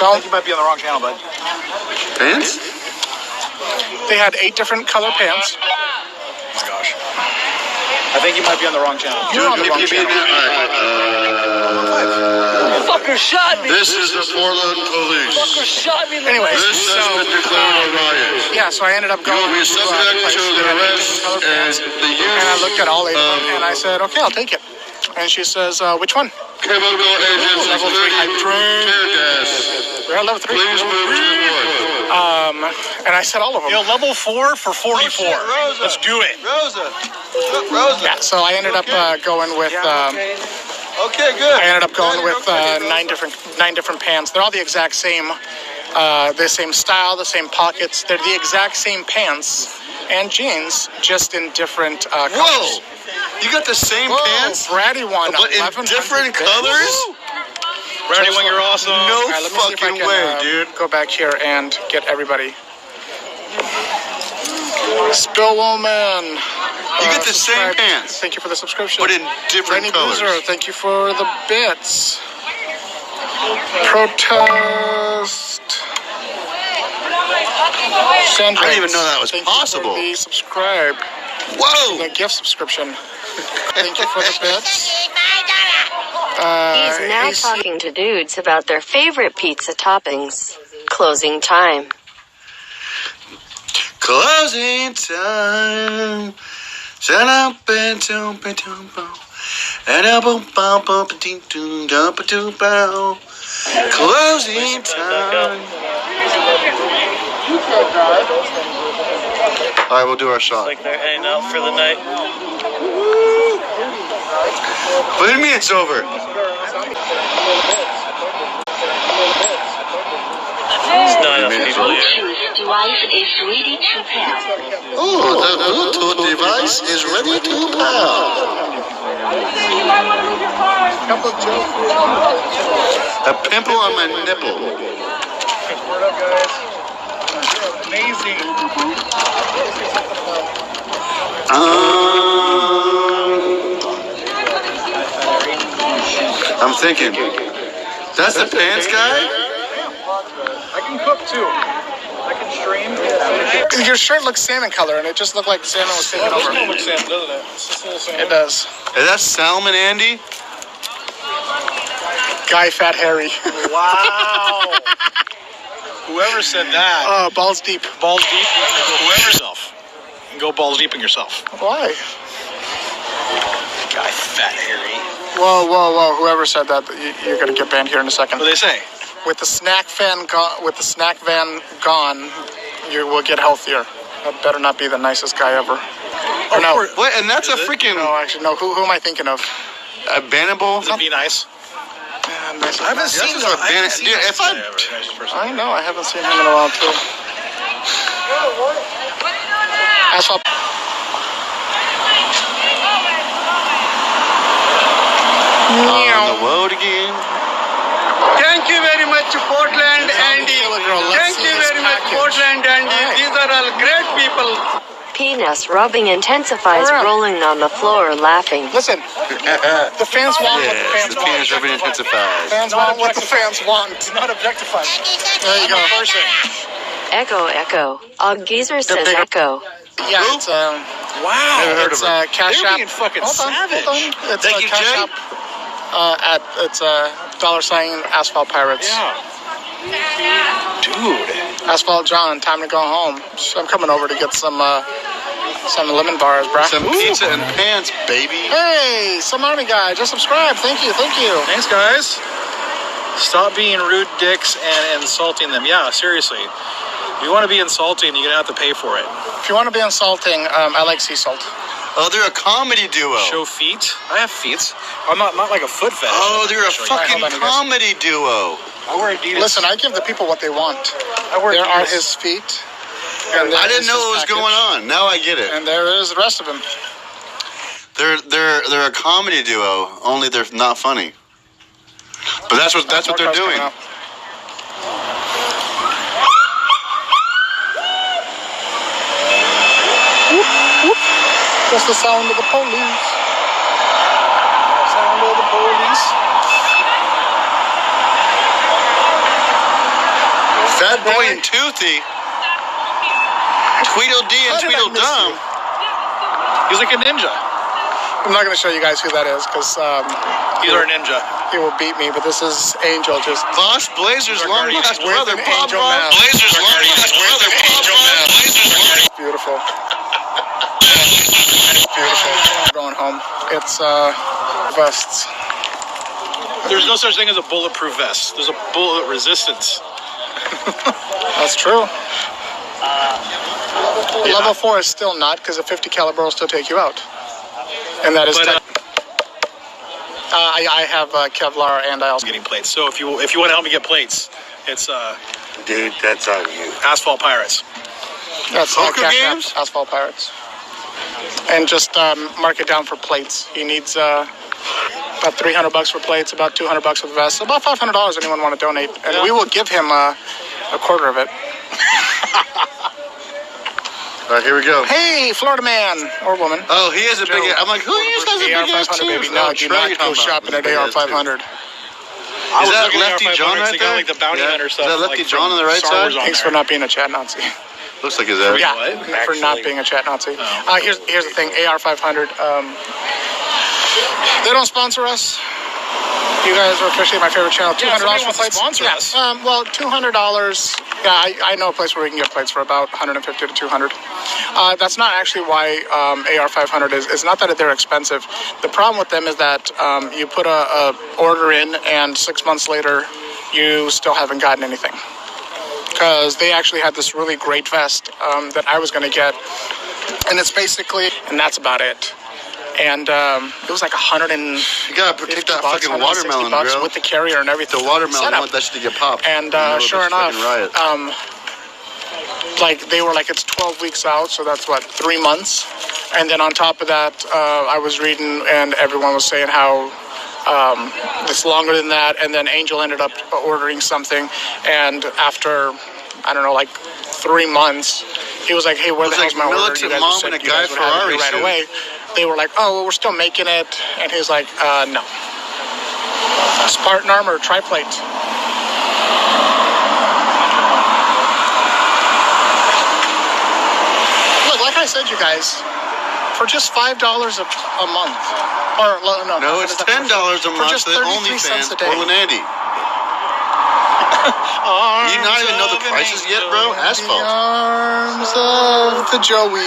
I think you might be on the wrong channel, bud. Pants? They had 8 different color pants. Oh my gosh. I think you might be on the wrong channel. You're on the wrong channel. Fucker shot me. This is the Portland police. Fucker shot me. Anyways, This has been declared a riot. yeah, so I ended up going You will be to subject place to that the had 8 arrest different color pants. and the And I looked at all 8 of them, use and I said, okay, I'll take it. And she says, which one? chemical agents Level 3 including tear gas. We're at level 3. Please move to the north. And I said all of them. You know, level 4 for 44. Rosa. Let's do it. Rosa. Rosa. Yeah, so I ended up going with. Okay, good. I ended up going with 9 different pants. They're all the exact same, the same style, the same pockets. They're the exact same pants and jeans, just in different colors. Whoa! You got the same pants? Bratty one, But in 1100 different bits. colors? Ready when you're awesome. No All right, let me see if I fucking can, way, dude. Go back here and get everybody. Spill Woman. You get the same subscribe. pants, Thank you for the subscription. but in different Rainy colors. Boozer, thank you for the bits. Protest. I didn't even know that was thank possible. You for the subscribe. Whoa! The gift subscription. Thank you for the bits. He's now talking to dudes about their favorite pizza toppings. Closing time. Closing time. Shut up and jump and jump and a boom bum bum ding doo jump a doo bow. Closing time. Alright, we'll do our shot. Like they're hanging out for the night. What do you mean it's over? There's not enough people here. Bluetooth device is ready to pair. Oh, the Bluetooth device is ready to pair. A pimple on my nipple. Word up, guys. Amazing. I'm thinking. That's the pants guy? I can cook too. I can stream. Your shirt looks salmon color, and it just looked like salmon was taken over. It looks salmon, doesn't it? It's just a little salmon. It does. Is that Salmon Andy? Guy Fat Harry. Wow. Whoever said that. Balls deep. Balls deep. Whoever yourself. Go balls deep in yourself. Why? Guy Fat Harry. Whoa, whoa, whoa! Whoever said that, you're gonna get banned here in a second. What do they say? With the snack van gone, you will get healthier. That better not be the nicest guy ever. Or no? What? And that's a freaking No, actually, no. Who am I thinking of? bannable? Does it be nice? Nice. I haven't seen This is a ban- dude, if I- I know. I haven't seen him in a while too. Asphalt. On the road again. Thank you very much, Portland Andy. Thank you very much, Portland Andy. These are all great people. Penis rubbing intensifies Alright. rolling on the floor laughing. Listen, the fans want what the Yes, fans the want. penis rubbing intensifies. Fans want what the fans want. Not objectified. There you go. Echo, echo. Og Geezer says big- echo. Yeah, it's Wow. Never heard it's of it. Cash They're App. being fucking Hold on. savage. It's Thank you, Cash Jay. App. It's $sign Asphalt Pirates. Yeah. Dude. Asphalt John, time to go home. So I'm coming over to get some lemon bars, bruh. Some pizza and pants, baby. Hey, some army guy, just subscribe. Thank you, thank you. Thanks, guys. Stop being rude dicks and insulting them. Yeah, seriously. If you want to be insulting, you're going to have to pay for it. If you want to be insulting, I like sea salt. Oh, they're a comedy duo. Show feet. I have feet. I'm not like a foot fetish. Oh, they're a Show you. fucking Hold on, you guys. comedy duo. I wear Adidas. Listen, I give the people what they want. I wear There are Adidas. his feet. And there I didn't is know his what was package. going on. Now I get it. And there is the rest of him. They're a comedy duo. Only they're not funny. But that's what they're doing. That's the sound of the police. Sound of the police. Bad boy and toothy. Tweedledee and How did I miss Tweedledum. He's like a ninja. I'm not going to show you guys who that is because He's our ninja. he will beat me. But this is Angel. Just Boss Blazer's long lost Where's brother, an Bob angel Bob. now? Blazer's long lost brother, Bob Bob. beautiful. Beautiful. Going home. It's vests. There's no such thing as a bulletproof vest. There's a bullet resistance. That's true. Level 4 is still not because a 50 caliber will still take you out. And that is. But, I have Kevlar and I also getting plates. So if you want to help me get plates, it's Dude, that's on you. Asphalt Pirates. that's Poker Cash App, games? Asphalt Pirates. And just mark it down for plates. He needs about $300 for plates, about $200 for the vest, about $500. Anyone want to donate, and we will give him a quarter of it. All right, here we go. Hey, Florida man or woman. Oh, he has a big. I'm like, who has a big ass AR500 baby. tooth? No, Oh, do Trey not go Hummer shopping at has a big ass tooth. AR500. Is that looking at Lefty our John 500s, right they got, there? like, the bounty hunter stuff, Is that Lefty like, John on the right Star Wars side? on Thanks for not being a chat Nazi. Looks like his ass. Yeah, What? for not Actually. being a chat Nazi. Oh. Here's the thing, AR500. They don't sponsor us. You guys are officially my favorite channel. $200 Yeah, somebody for wants to plates. sponsor Yeah. us. Well, $200. Yeah, I know a place where we can get plates for about $150 to $200. That's not actually why AR500 is. It's not that they're expensive. The problem with them is that you put a order in, and 6 months later, you still haven't gotten anything. Because they actually had this really great vest that I was going to get, and it's basically, and that's about it. And it was like $150 You gotta protect that fucking watermelon, $160 bro. with the carrier and everything. The watermelon, set I up. want that shit to get popped. And You know, sure this enough, fucking riot. like they were like, it's 12 weeks out, so that's what, 3 months. And then on top of that, I was reading, and everyone was saying how it's longer than that. And then Angel ended up ordering something, and after, I don't know, like 3 months, he was like, "Hey, where the Looks hell's my like order?" militant You guys mom said in a you guys Guy would have it Ferrari here right suit. away. They were like, "Oh, well, we're still making it," and he was like, "No." Spartan armor triplate. Look, like I said, you guys, for just $5 a month, or no, No, it's $10 a for month just at 33 cents OnlyFans, a day. Portland Andy. You not even know the prices yet, bro? Asphalt. Arms of the Joey.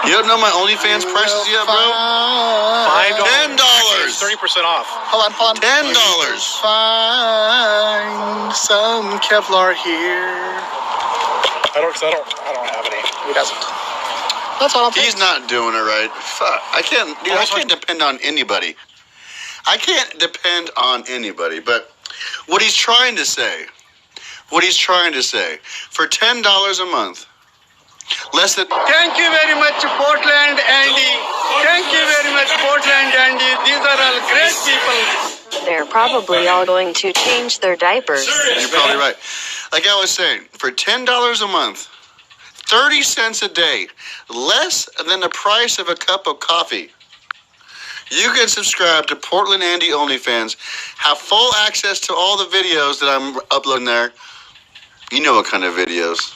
You don't know my OnlyFans prices yet, bro? $5. $10. 30% off. Hold on. $10. Find some Kevlar here. I don't have any. He doesn't. That's all I'm He's not doing it right. Fuck. I can't depend on anybody. I can't depend on anybody, but what he's trying to say, for $10 a month, less than... Thank you very much, Portland, Andy. Thank you very much, Portland, Andy. These are all great people. They're probably all going to change their diapers. You're probably right. Like I was saying, for $10 a month, 30 cents a day, less than the price of a cup of coffee, you can subscribe to Portland Andy OnlyFans, have full access to all the videos that I'm uploading there. You know what kind of videos.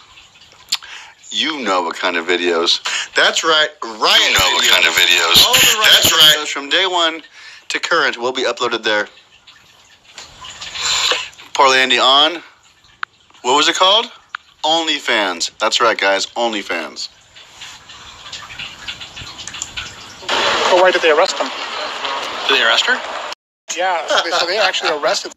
That's right, riot videos. All the riot videos from day one to current will be uploaded there. Portland Andy on, what was it called? OnlyFans. That's right, guys, OnlyFans. But why did they arrest him? Did they arrest her? Yeah, so they actually arrested.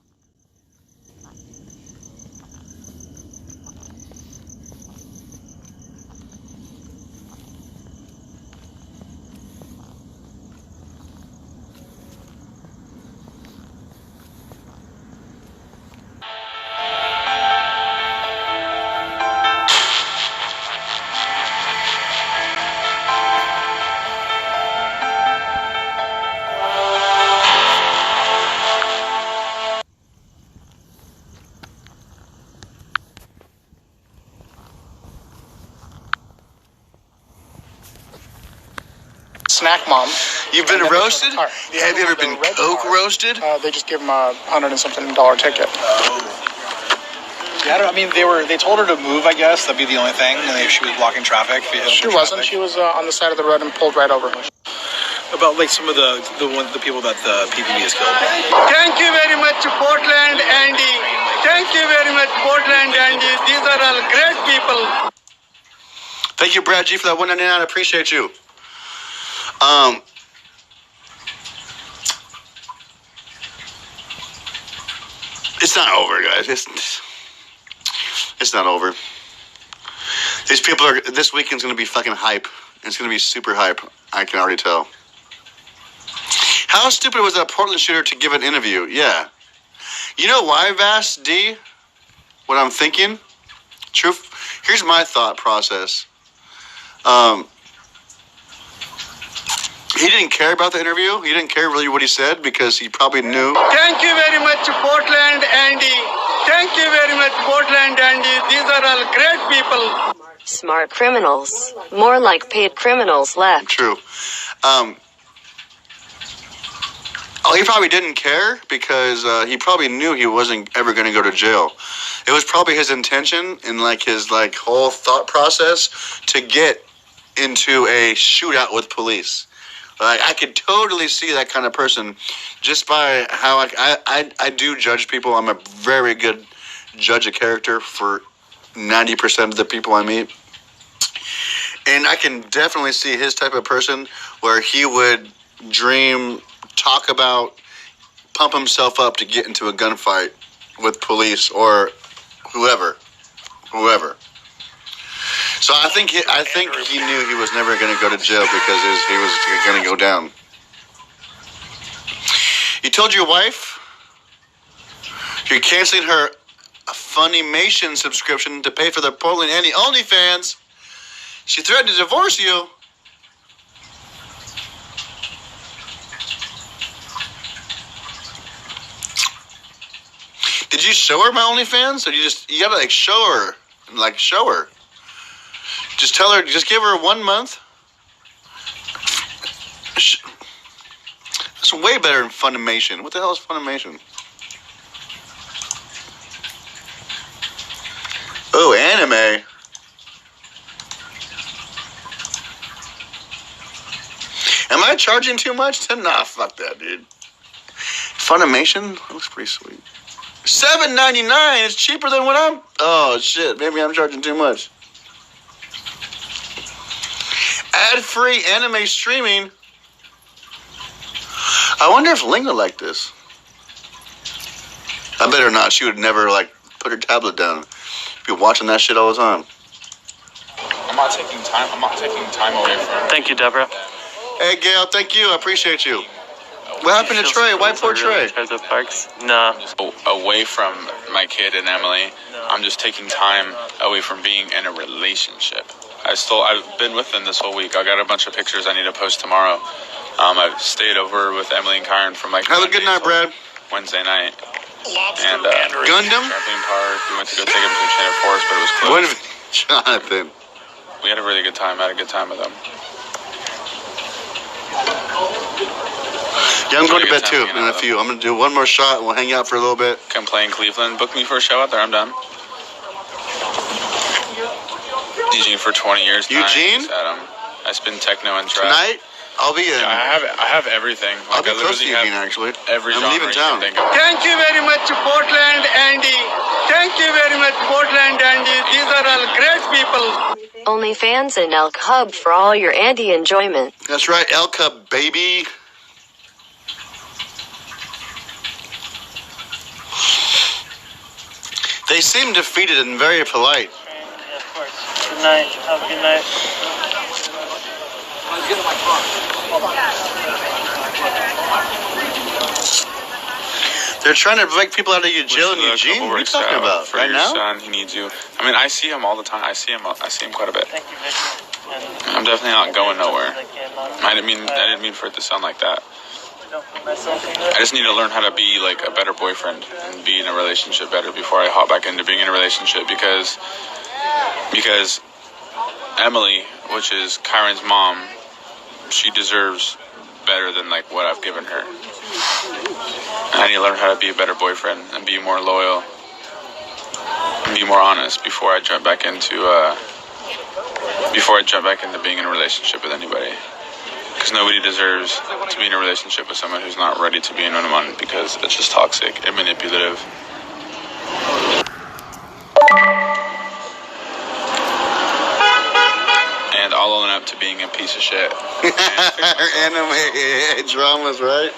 Snack mom. You've been And then roasted? the car. Have you ever been The red coke car. roasted? They just give him $100 and something ticket. Yeah, I mean, they told her to move, I guess. That'd be the only thing. And she was blocking traffic. She wasn't. She was on the side of the road and pulled right over. About like some of the people that the PPB has killed. Thank you very much, Portland, Andy. Thank you very much, Portland, Andy. These are all great people. Thank you, Brad G, for that $1.99. I appreciate you. It's not over, guys. It's not over. These people are. This weekend's gonna be fucking hype. It's gonna be super hype. I can already tell. How stupid was that Portland shooter to give an interview? Yeah. You know why, Vass D? What I'm thinking? Truth. Here's my thought process. He didn't care about the interview. He didn't care really what he said because he probably knew. Thank you very much, Portland, Andy. Thank you very much, Portland, Andy. These are all great people. Smart criminals. More like paid criminals left. True. He probably didn't care because he probably knew he wasn't ever going to go to jail. It was probably his intention and his whole thought process to get into a shootout with police. I could totally see that kind of person just by how I do judge people. I'm a very good judge of character for 90% of the people I meet. And I can definitely see his type of person where he would dream, talk about, pump himself up to get into a gunfight with police or whoever. So I think he knew he was never going to go to jail because he was going to go down. You told your wife you're canceling her Funimation subscription to pay for the Portland Andy OnlyFans. She threatened to divorce you. Did you show her my OnlyFans? Or you gotta show her. Just tell her, just give her 1 month. That's way better than Funimation. What the hell is Funimation? Oh, anime. Am I charging too much? Nah, fuck that, dude. Funimation? That looks pretty sweet. $7.99. It's cheaper than what I'm. Oh shit! Maybe I'm charging too much. Ad-free anime streaming. I wonder if Ling would like this. I bet her not. She would never put her tablet down. Be watching that shit all the time. I'm not taking time away from. Thank you, Deborah. Hey, Gail. Thank you. I appreciate you. What happened to Trey? Why poor Trey? Nah. Away from my kid and Emily, I'm just taking time away from being in a relationship. I've been with them this whole week. I got a bunch of pictures I need to post tomorrow. I've stayed over with Emily and Kyron from Have a good night, Brad. Wednesday night. And Gundam? Trampoline park. We went to go take him to Enchanted Forest, but it was closed. Jonathan. We had a really good time. I had a good time with them. Yeah, I'm going to bed too in a few. I'm going to do one more shot and we'll hang out for a little bit. Come play in Cleveland. Book me for a show out there. I'm done. DJing for 20 years. Eugene? I spin techno and trap. Tonight? I'll be in. Yeah, I have everything. I'll be close to Eugene, actually. Every I'm genre leaving you town. can think of. Thank you very much, Portland, Andy. Thank you very much, Portland, Andy. These are all great people. OnlyFans and Elk Hub for all your Andy enjoyment. That's right, El Cub, baby. They seem defeated and very polite. Yeah, of course. Good night. Have a good night. They're trying to break people out of your jail in Eugene? What are you talking about? For right your now? son, he needs you. I mean, I see him all the time. I see him quite a bit. Thank you, Victor. I'm definitely not going nowhere. I didn't mean for it to sound like that. I just need to learn how to be a better boyfriend and be in a relationship better before I hop back into being in a relationship because Emily, which is Kyron's mom, she deserves better than what I've given her. And I need to learn how to be a better boyfriend and be more loyal and be more honest before I jump back into being in a relationship with anybody. Because nobody deserves to be in a relationship with someone who's not ready to be in one, because it's just toxic and manipulative. And I'll own up to being a piece of shit. Anime dramas, right?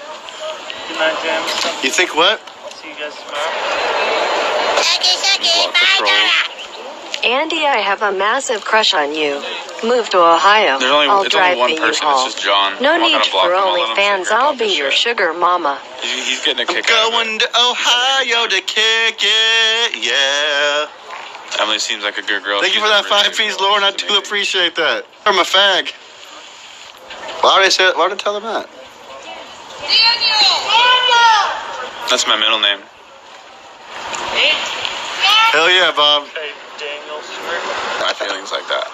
Good night, James. You think what? See you guys tomorrow. Block the trolls. Andy, I have a massive crush on you. Move to Ohio. I'll It's drive only one you person. home. It's just John. No I'm not need gonna block for him. I'll let him OnlyFans. figure I'll out be this your shit. sugar mama. He's getting a I'm kick out of going to Ohio to kick it, yeah. it. Emily seems like a good girl. Thank you She's for that a really 5 good piece, girl. Lauren. I She's do amazing. appreciate that. I'm a fag. Why would I tell them that? That's my middle name. Hell yeah, Bob. Hey, Daniel Stewart. My feelings like that.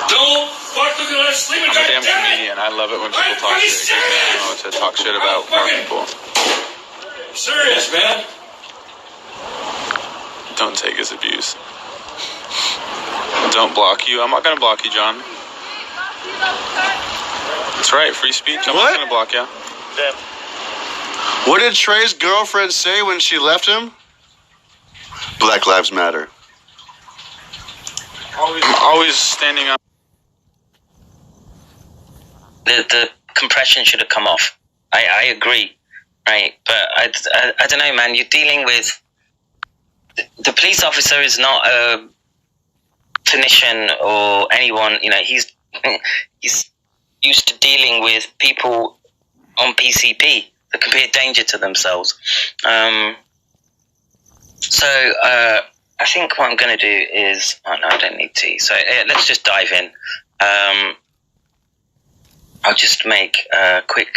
Don't fuck with the sleeping I'm a damn comedian. I love it when people talk shit. It gives me ammo to talk shit about more people. Serious, man. Don't take his abuse. Don't block you. I'm not gonna block you, John. That's right, free speech. I'm What? not gonna block you. Damn. What did Trey's girlfriend say when she left him? Black Lives Matter. Always standing up. The compression should have come off. I agree, right? But I don't know, man. You're dealing with the police officer is not a clinician or anyone. You know, he's used to dealing with people on PCP that can be a danger to themselves. So I think what I'm going to do is, oh no, I don't need tea. So let's just dive in. I'll just make a quick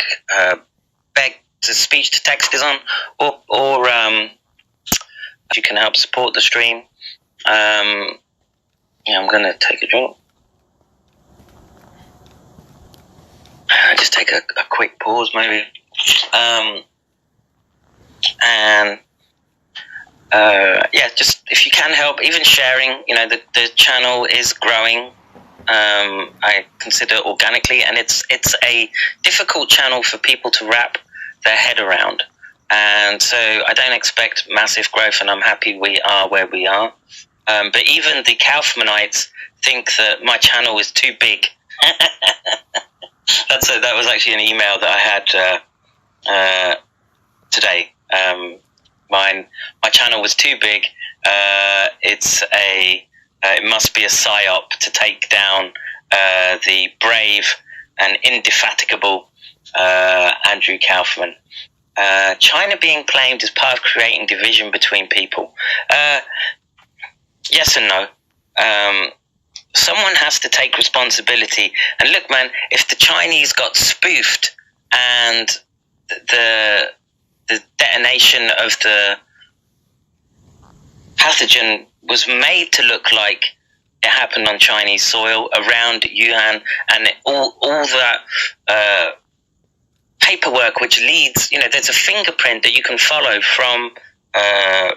beg to speech to text is on, or if you can help support the stream. Yeah, I'm going to take a drink. Just take a quick pause, maybe. And yeah, just if you can help, even sharing. You know, the channel is growing. I consider organically, and it's a difficult channel for people to wrap their head around. And so I don't expect massive growth, and I'm happy we are where we are. But even the Kaufmanites think that my channel is too big. That was actually an email that I had today. My channel was too big. It must be a psyop to take down the brave and indefatigable Andrew Kaufman. China being claimed as part of creating division between people. Yes and no. Someone has to take responsibility. And look, man, if the Chinese got spoofed and the detonation of the pathogen was made to look like it happened on Chinese soil around Wuhan, and all that paperwork which leads, you know, there's a fingerprint that you can follow from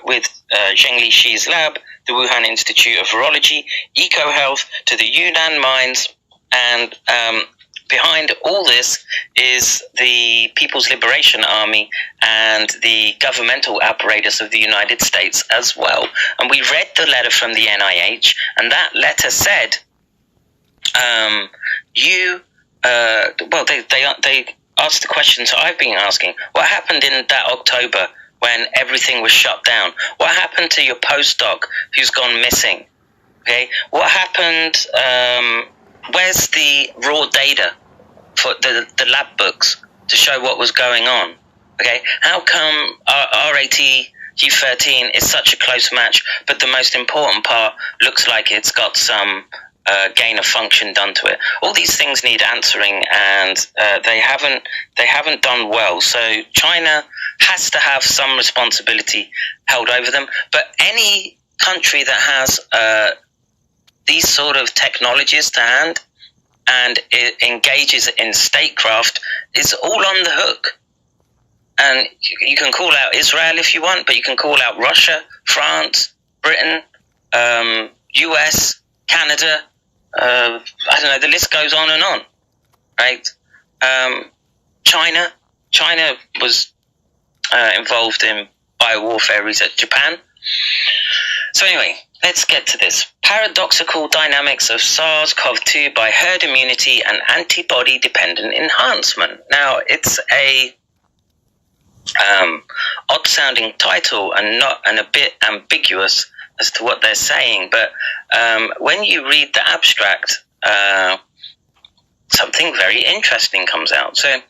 with Zheng Lixi's lab, the Wuhan Institute of Virology, EcoHealth, to the Yunnan mines, and behind all this is the People's Liberation Army and the governmental apparatus of the United States as well. And we read the letter from the NIH, and that letter said, they asked the questions I've been asking. What happened in that October when everything was shut down? What happened to your postdoc who's gone missing? Okay, what happened? Where's the raw data for the lab books to show what was going on? Okay, how come RAT-G13 is such a close match, but the most important part looks like it's got some gain of function done to it? All these things need answering, and they haven't done well. So China has to have some responsibility held over them. But any country that has these sort of technologies to hand and it engages in statecraft is all on the hook. And you can call out Israel if you want, but you can call out Russia, France, Britain, US, Canada, I don't know, the list goes on and on, right? China was involved in biowarfare research. Japan. So anyway, let's get to this. Paradoxical dynamics of SARS-CoV-2 by herd immunity and antibody-dependent enhancement. Now, it's a odd-sounding title and a bit ambiguous as to what they're saying, but when you read the abstract, something very interesting comes out. So,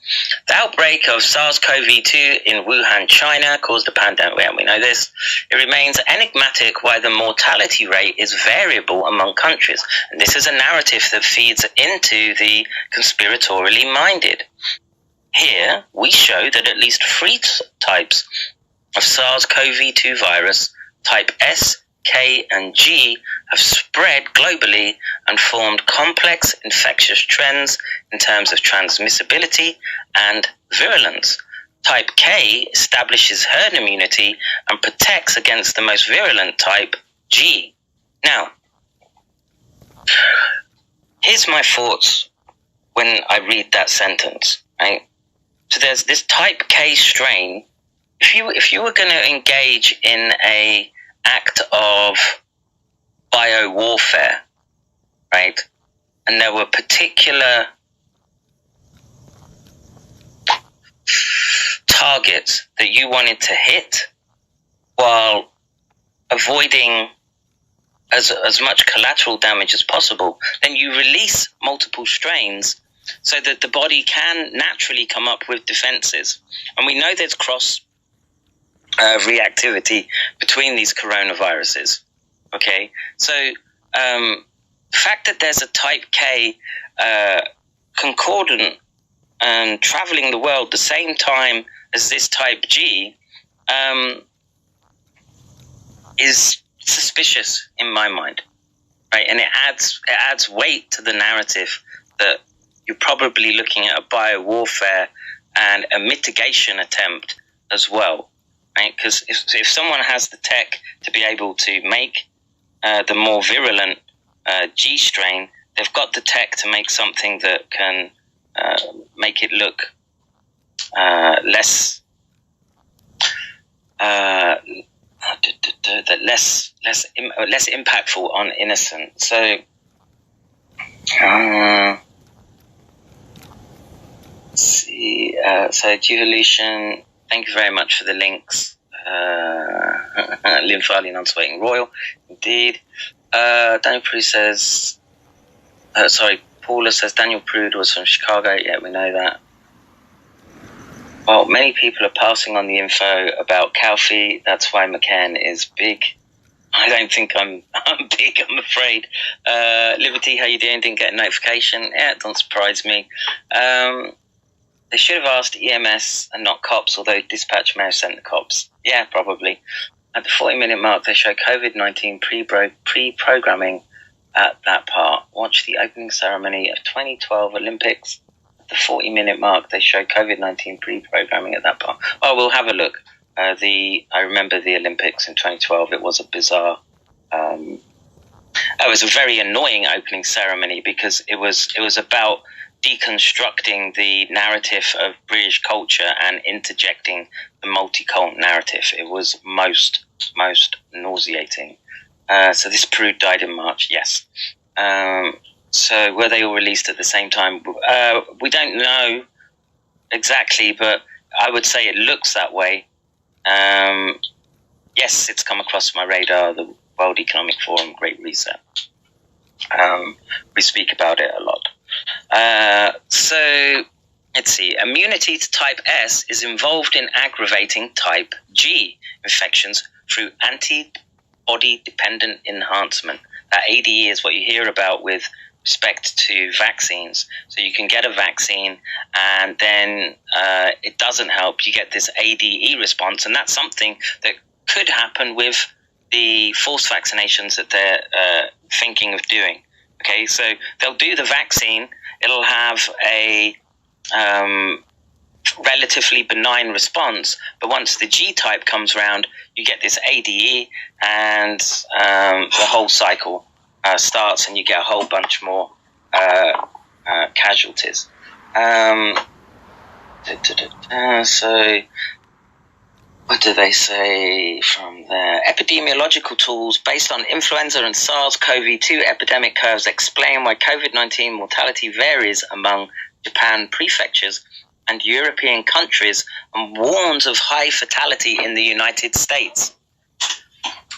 the outbreak of SARS-CoV-2 in Wuhan, China, caused a pandemic. We know this. It remains enigmatic why the mortality rate is variable among countries. And this is a narrative that feeds into the conspiratorially minded. Here, we show that at least 3 types of SARS-CoV-2 virus, type S, K, and G, have spread globally and formed complex infectious trends in terms of transmissibility and virulence. Type K establishes herd immunity and protects against the most virulent type, G. Now, here's my thoughts when I read that sentence, right? So there's this type K strain. If you were going to engage in a act of biowarfare, right, and there were particular targets that you wanted to hit while avoiding as much collateral damage as possible, then you release multiple strains so that the body can naturally come up with defenses. And we know there's cross reactivity between these coronaviruses. Okay, so the fact that there's a type K concordant and traveling the world the same time as this type G is suspicious in my mind, right? And it adds weight to the narrative that you're probably looking at a biowarfare and a mitigation attempt as well. Right? Because if someone has the tech to be able to make the more virulent G strain, they've got the tech to make something that can make it look less impactful on innocent. So let's see. So devolution. Thank you very much for the links. Lymphali non-sweating royal, indeed. Daniel Prude says, Paula says Daniel Prude was from Chicago. Yeah, we know that. Well, many people are passing on the info about Calfee. That's why McCann is big. I don't think I'm big, I'm afraid. Liberty, how you doing? Didn't get a notification. Yeah, it don't surprise me. They should have asked EMS and not cops, although dispatch may have sent the cops. Yeah, probably. At the 40-minute mark, they show COVID-19 pre-programming at that part. Watch the opening ceremony of 2012 Olympics. At the 40-minute mark, they show COVID-19 pre-programming at that part. Oh, we'll have a look. I remember the Olympics in 2012. It was a bizarre... it was a very annoying opening ceremony because it was about deconstructing the narrative of British culture and interjecting the multi-cult narrative. It was most nauseating. So this Prude died in March, yes. So were they all released at the same time? We don't know exactly, but I would say it looks that way. Yes, it's come across my radar, the World Economic Forum, Great Reset. We speak about it a lot. So let's see. Immunity to type S is involved in aggravating type G infections through antibody-dependent enhancement. That ADE is what you hear about with respect to vaccines. So you can get a vaccine and then it doesn't help. You get this ADE response, and that's something that could happen with the forced vaccinations that they're thinking of doing. Okay, so they'll do the vaccine. It'll have a relatively benign response, but once the G type comes round, you get this ADE, and the whole cycle starts, and you get a whole bunch more casualties. So, what do they say from there? Epidemiological tools based on influenza and SARS-CoV-2 epidemic curves explain why COVID-19 mortality varies among Japan prefectures and European countries, and warns of high fatality in the United States.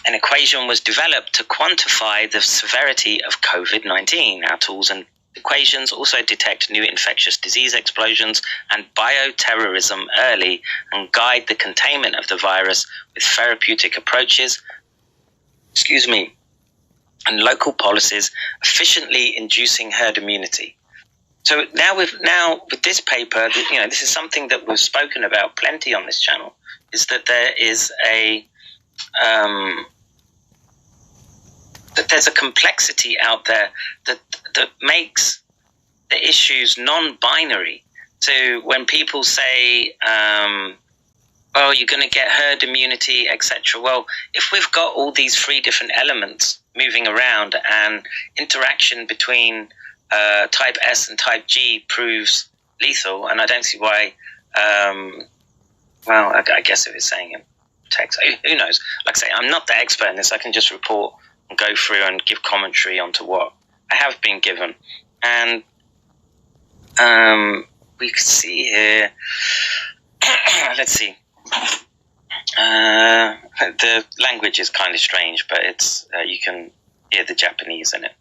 An equation was developed to quantify the severity of COVID-19. Our tools and equations also detect new infectious disease explosions and bioterrorism early, and guide the containment of the virus with therapeutic approaches, and local policies, efficiently inducing herd immunity. So now with this paper, this is something that we've spoken about plenty on this channel, is that there is that there's a complexity out there that makes the issues non-binary. So when people say, "Oh, you're going to get herd immunity, etc." Well, if we've got all these three different elements moving around, and interaction between type S and type G proves lethal, and I don't see why. I guess if it's saying in text, who knows? Like I say, I'm not the expert in this. I can just report and go through and give commentary onto what I have been given. And we can see here. Let's see. The language is kind of strange, but it's you can hear the Japanese in it.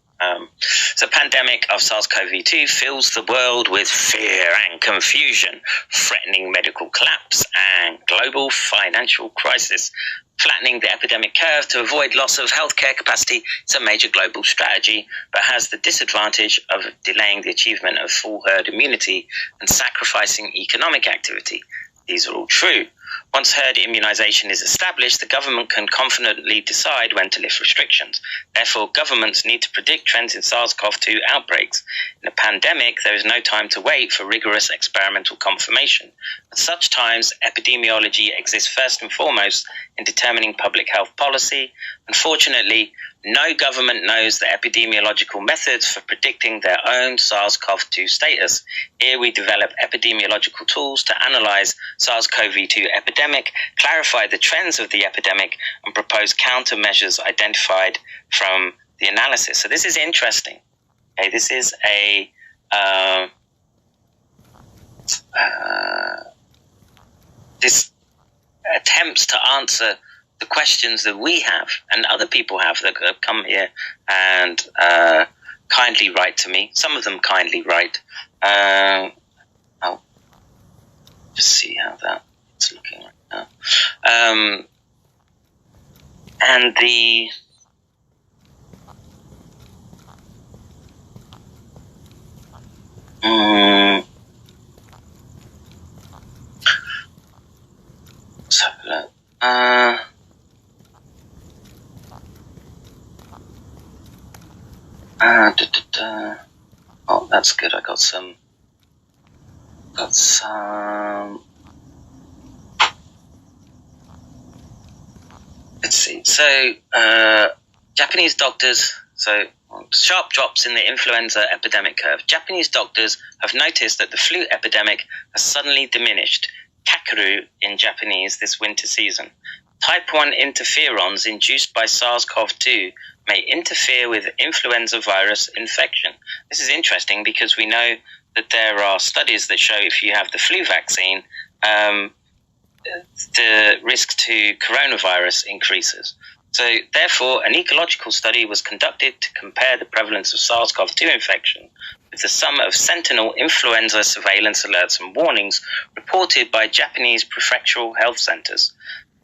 So, pandemic of SARS-CoV-2 fills the world with fear and confusion, threatening medical collapse and global financial crisis. Flattening the epidemic curve to avoid loss of healthcare capacity is a major global strategy, but has the disadvantage of delaying the achievement of full herd immunity and sacrificing economic activity. These are all true. Once herd immunization is established, the government can confidently decide when to lift restrictions. Therefore, governments need to predict trends in SARS-CoV-2 outbreaks. In a pandemic, there is no time to wait for rigorous experimental confirmation. At such times, epidemiology exists first and foremost in determining public health policy. Unfortunately, no government knows the epidemiological methods for predicting their own SARS-CoV-2 status. Here we develop epidemiological tools to analyze SARS-CoV-2 epidemic, clarify the trends of the epidemic, and propose countermeasures identified from the analysis. So this is interesting. Okay, this is this attempts to answer the questions that we have and other people have that have come here and kindly write to me. Some of them kindly write. I'll just see how that's looking right now. And the oh, that's good. I got some. Let's see. So, Japanese doctors. So, sharp drops in the influenza epidemic curve. Japanese doctors have noticed that the flu epidemic has suddenly diminished. Kakeru in Japanese this winter season. Type 1 interferons induced by SARS-CoV-2 may interfere with influenza virus infection. This is interesting because we know that there are studies that show if you have the flu vaccine, the risk to coronavirus increases. So, therefore, an ecological study was conducted to compare the prevalence of SARS-CoV-2 infection with the sum of sentinel influenza surveillance alerts and warnings reported by Japanese prefectural health centers.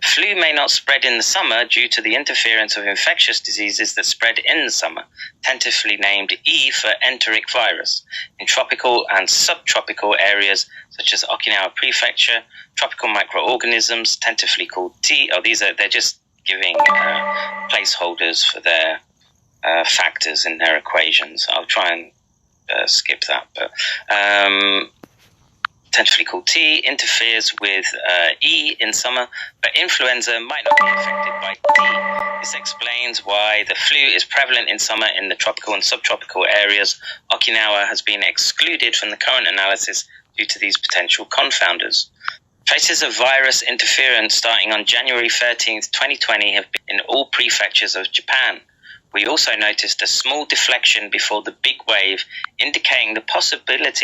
Flu may not spread in the summer due to the interference of infectious diseases that spread in the summer, tentatively named E for enteric virus. In tropical and subtropical areas such as Okinawa Prefecture, tropical microorganisms, tentatively called T, they're just giving placeholders for their factors in their equations. I'll try and skip that, but potentially called T, interferes with E in summer, but influenza might not be affected by D. This explains why the flu is prevalent in summer in the tropical and subtropical areas. Okinawa has been excluded from the current analysis due to these potential confounders. Traces of virus interference starting on January 13th, 2020 have been in all prefectures of Japan. We also noticed a small deflection before the big wave, indicating the possibility